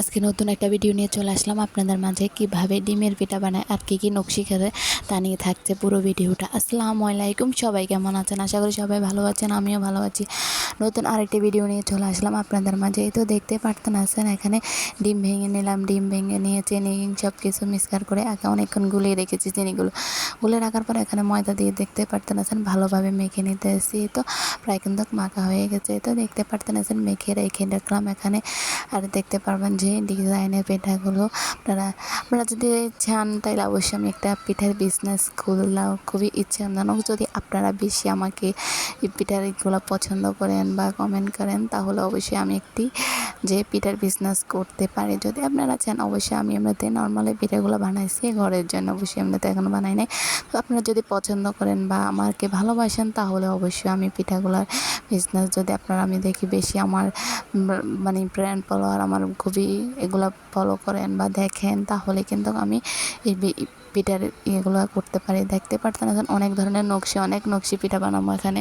আজকে নতুন একটা ভিডিও নিয়ে চলে আসলাম আপনাদের মাঝে কিভাবে ডিমের পিঠা বানায় আর কি নকশি খেতে তা নিয়ে থাকছে পুরো ভিডিওটা। আসসালামু আলাইকুম, সবাই কেমন আছেন? আশা করি সবাই ভালো আছেন, আমিও ভালো আছি। নতুন আরেকটি ভিডিও নিয়ে চলে আসলাম আপনাদের মাঝে। এই তো দেখতে পারতেন আছেন, এখানে ডিম ভেঙে নিলাম। ডিম ভেঙে নিয়ে চিনি সব কিছু মিক্সচার করে অনেকক্ষণ গুলিয়ে রেখেছি। চিনিগুলো গুলে রাখার পর এখানে ময়দা দিয়ে দেখতে পারতেন আছেন ভালোভাবে মেখে নিতে এসেছি। তো প্রায় কিন্তু মাখা হয়ে গেছে। তো দেখতে পারতেন আছেন মেখে রেখে রাখলাম এখানে। আর দেখতে পারবেন যে ডিজাইনের পিঠাগুলো আপনারা যদি চান তাহলে অবশ্যই আমি একটা পিঠার বিজনেস খুললাম, খুবই ইচ্ছাজনক। যদি আপনারা বেশি আমাকে এই পিঠার এগুলো পছন্দ করেন বা কমেন্ট করেন তাহলে অবশ্যই আমি একটি যে পিঠার বিজনেস করতে পারি। যদি আপনারা চান অবশ্যই আমি এমনিতে নর্মালি পিঠাগুলো বানাইছি ঘরের জন্য, অবশ্যই এমনিতে এখনও বানাই নাই। তো আপনারা যদি পছন্দ করেন বা আমাকে ভালোবাসেন তাহলে অবশ্যই আমি পিঠাগুলোর বিজনেস, যদি আপনারা আমি দেখি বেশি আমার মানে ব্র্যান্ড ফলোয়ার আমার খুবই এগুলো ফলো করেন বা দেখেন তাহলে কিন্তু আমি এই পিঠার এগুলো করতে পারি। দেখতে পারতেন অনেক ধরনের নকশি, অনেক নকশি পিঠা বানাবো এখানে।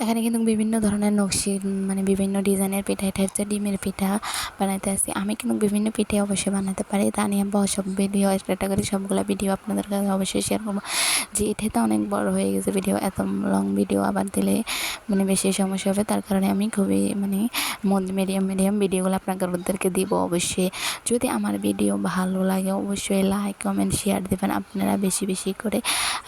এখানে কিন্তু বিভিন্ন ধরনের নকশি মানে বিভিন্ন ডিজাইনের পিঠা, এটা হচ্ছে ডিমের পিঠা বানাইতে আসছি। আমি কিন্তু বিভিন্ন পিঠে অবশ্যই বানাতে পারি, তা নিয়ে সব ভিডিও একটা করে সবগুলো ভিডিও আপনাদের কাছে অবশ্যই শেয়ার করবো। যে এটা অনেক বড় হয়ে গেছে ভিডিও, এত লং ভিডিও আবার দিলে মানে বেশি সমস্যা হবে, তার কারণে আমি খুবই মিডিয়াম ভিডিওগুলো আপনাদেরকে দিব অবশ্যই। যদি আমার ভিডিও ভালো লাগে অবশ্যই লাইক কমেন্ট শেয়ার দেবেন আপনারা বেশি বেশি করে।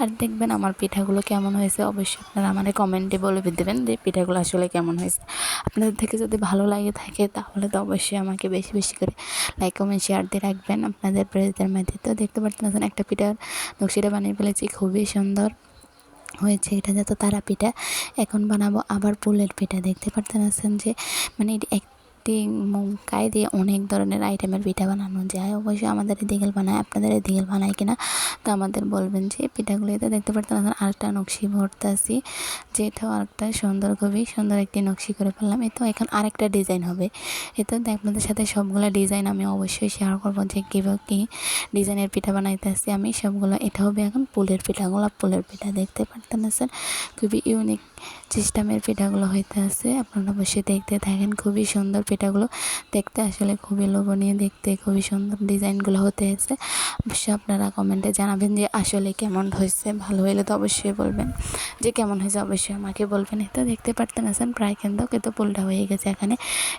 আর দেখবেন আমার পিঠাগুলো কেমন হয়েছে অবশ্যই আপনারা আমাদের কমেন্টে বলে দেবেন যে পিঠাগুলো আসলে কেমন হয়েছে। আপনাদের থেকে যদি ভালো লাগে থাকে তাহলে তো অবশ্যই আমাকে বেশি বেশি করে লাইক কমেন্ট শেয়ার দিয়ে রাখবেন আপনাদের প্রেজের মধ্যে। তো দেখতে পারতেন একটা পিঠার নকশিটা বানিয়ে ফেলেছি, খুবই সুন্দর হয়েছে। এটা যত তারা পিঠা, এখন বানাবো আবার পুলের পিঠা। দেখতে পারতেন যে মানে একটি মৌকায় দিয়ে অনেক ধরনের আইটেমের পিঠা বানানো যায়। অবশ্যই আমাদের এদিকে বানায়, আপনাদের এদিকে বানায় কিনা তো আমাদের বলবেন। যে পিঠাগুলো এতে দেখতে পারতেন আরেকটা নকশি ভরতেছি, যেটাও আরেকটা সুন্দর, খুবই সুন্দর একটি নকশি করে ফেললাম। এ তো এখন আরেকটা ডিজাইন হবে। এতে আপনাদের সাথে সবগুলো ডিজাইন আমি অবশ্যই শেয়ার করবো যে কীভাবে কী ডিজাইনের পিঠা বানাইতে আসছি আমি সবগুলো। এটা হবে এখন পুলের পিঠা, গোলাপ পুলের পিঠা। দেখতে পারতেন খুবই ইউনিক সিস্টেমের পিঠাগুলো হইতে আছে। আপনারা অবশ্যই দেখতে থাকেন, খুবই সুন্দর পিঠাগুলো দেখতে, আসলে খুবই লোভনীয় দেখতে, খুবই সুন্দর ডিজাইনগুলো হতে আছে। অবশ্যই আপনারা কমেন্টে জানাবেন যে আসলে কেমন হয়েছে। ভালো হলে তো অবশ্যই বলবেন, যে কেমন হয়েছে অবশ্যই আমাকে বলবেন। এতো দেখতে পারতেন প্রায় কিন্তু এতো ফুলটা হয়ে গেছে এখানে।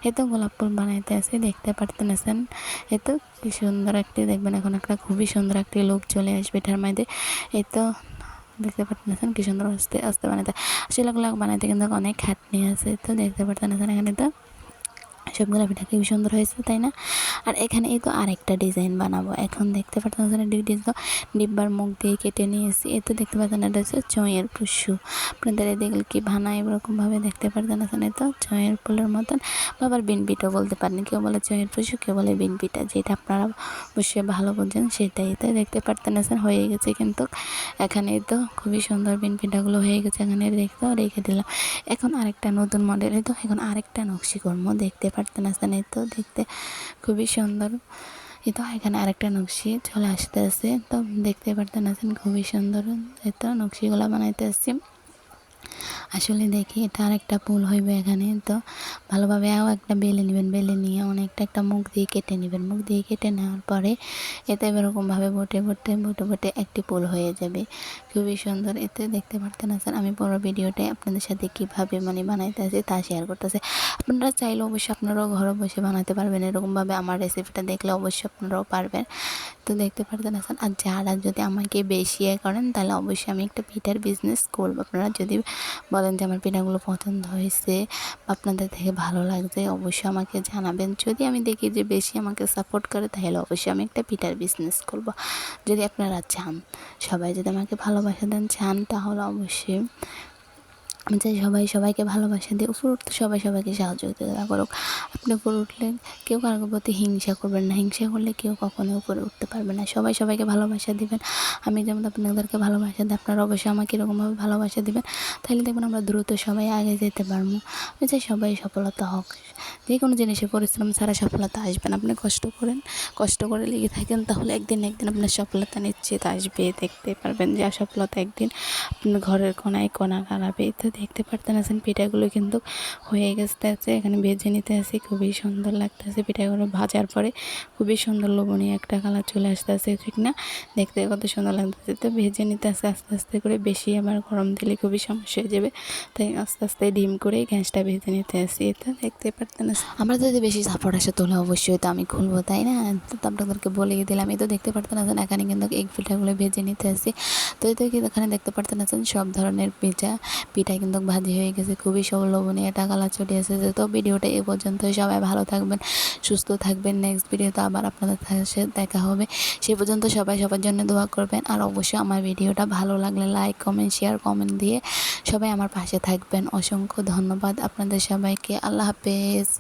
এতো গোলাপ ফুল বানাইতে আছে দেখতে পারতেন এতো কি সুন্দর একটি দেখবেন এখন একটা খুবই সুন্দর একটি লুক চলে আসবে এটার মধ্যে। এতো দেখতে পারতেন কি সুন্দর আস্তে আস্তে বানাতে, আসলে বানাইতে কিন্তু অনেক খাটনি আছে। তো দেখতে পারতেন এখানে তো সবগুলো পিঠা খুবই সুন্দর হয়েছে, তাই না? আর এখানে এই তো আরেকটা ডিজাইন বানাবো। এখন দেখতে পারতেন ডিব্বার মুখ দিয়ে কেটে নিয়েছি। এ তো দেখতে পাচ্ছেন এটা হচ্ছে চইয়ের পুষ্যু। আপনাদের এদিকে কি বানায় এরকমভাবে দেখতে পারতেন এ তো চইয়ের ফুলের মতন, আবার বিন পিঠাও বলতে পারেন। কেউ বলে চইয়ের পুষ্যু, কেউ বলে বিন পিঠা, যেটা আপনারা অবশ্যই ভালো বোঝেন সেটাই। তো দেখতে পারতেন হয়ে গেছে কিন্তু এখানে তো খুবই সুন্দর বিন পিঠাগুলো হয়ে গেছে। এখানে রেখে দিলাম। এখন আরেকটা নতুন মডেল, তো এখন আরেকটা নকশি কর্ম দেখতে পারতেন এই তো দেখতে খুবই সুন্দর। এই তো এখানে আরেকটা নকশি চলে আসতে তো দেখতে পারতেন খুবই সুন্দর। এই তো নকশিগুলো বানাইতে আসছি। আসলে দেখি এটা আরেকটা ফুল হইবে এখানে। তো ভালোভাবে একটা বেলে নেবেন, বেলে নিয়ে অনেকটা একটা মুখ দিয়ে কেটে নেবেন। মুখ দিয়ে কেটে নেওয়ার পরে এতে এরকমভাবে বটে একটি ফুল হয়ে যাবে, খুবই সুন্দর। এতে দেখতে পারতেন আমি পুরো ভিডিওটাই আপনাদের সাথে কীভাবে বানাইতে আসি তা শেয়ার করতেছি। আপনারা চাইলে অবশ্যই আপনারাও ঘরে বসে বানাতে পারবেন এরকমভাবে। আমার রেসিপিটা দেখলে অবশ্যই আপনারাও পারবেন। তো দেখতে পারতেন আর যারা যদি আমাকে বেশি করেন তাহলে অবশ্যই আমি একটা পিঠার বিজনেস করবো। আপনারা যদি বলেন যে আমার পিঠাগুলো পছন্দ হয়েছে বা আপনাদের থেকে ভালো লাগছে অবশ্যই আমাকে জানাবেন। যদি আমি দেখি যে বেশি আমাকে সাপোর্ট করে তাহলে অবশ্যই আমি একটা পিঠার বিজনেস করব। যদি আপনারা চান, সবাই যদি আমাকে ভালোবাসা দেন চান তাহলে অবশ্যই আমি চাই সবাইকে ভালোবাসা দিয়ে উপরে উঠতে, সবাইকে সহযোগিতা করুক। আপনি উপরে উঠলে কেউ কারোর প্রতি হিংসা করবেন না, হিংসা করলে কেউ কখনো উপরে উঠতে পারবে না। সবাইকে ভালোবাসা দিবেন। আমি যেমন আপনাদেরকে ভালোবাসা দিই, আপনারা অবশ্যই আমাকে এরকমভাবে ভালোবাসা দিবেন। তাহলে দেখবেন আমরা দ্রুত সবাই আগে যেতে পারবো। আমি চাই সবাই সফলতা হোক। যে কোনো জিনিসে পরিশ্রম ছাড়া সফলতা আসবে না। আপনি কষ্ট করে লেগে থাকেন তাহলে একদিন আপনার সফলতা নিশ্চিত আসবে। দেখতে পারবেন যে সফলতা একদিন আপনার ঘরের কোনায় কোনা দাঁড়াবে। তো দেখতে পারতেছেন পিঠাগুলো কিন্তু হয়ে গেছে, এখানে ভেজে নিতে আসি। খুবই সুন্দর লাগতেছে পিঠাগুলো ভাজার পরে, খুবই সুন্দর লোভনীয় একটা কালার চলে আসতেছে, ঠিক না? দেখতে কত সুন্দর লাগতেছে। তো ভেজে নিতে আসে আস্তে আস্তে করে, বেশি আবার গরম দিলে খুবই সমস্যা হয়ে যাবে, তাই আস্তে আস্তে ডিম করে গ্যাসটা ভেজে নিতে আসি। তো দেখতে পারতেন আমরা যদি বেশি সাপোর্ট আসে তাহলে অবশ্যই তো আমি খুলবো, তাই না? তো আপনাদেরকে বলে দিলাম। এই তো দেখতে পারতেন এখানে কিন্তু এগ পিঠাগুলো ভেজে নিতে আসি। তো এই তো এখানে দেখতে পারতেন সব ধরনের পিঠা কিন্তু ভাজি হয়ে গেছে, খুবই লোভনীয় একটা কালার চলে এসেছে। তো ভিডিওটা এ পর্যন্ত, সবাই ভালো থাকবেন, সুস্থ থাকবেন। নেক্সট ভিডিওতে আবার আপনাদের সাথে দেখা হবে। সে পর্যন্ত সবাই সবার জন্য দোয়া করবেন। আর অবশ্যই আমার ভিডিওটা ভালো লাগলে লাইক, কমেন্ট, শেয়ার, কমেন্ট দিয়ে সবাই আমার পাশে থাকবেন। অসংখ্য ধন্যবাদ আপনাদের সবাইকে। আল্লাহ হাফেজ।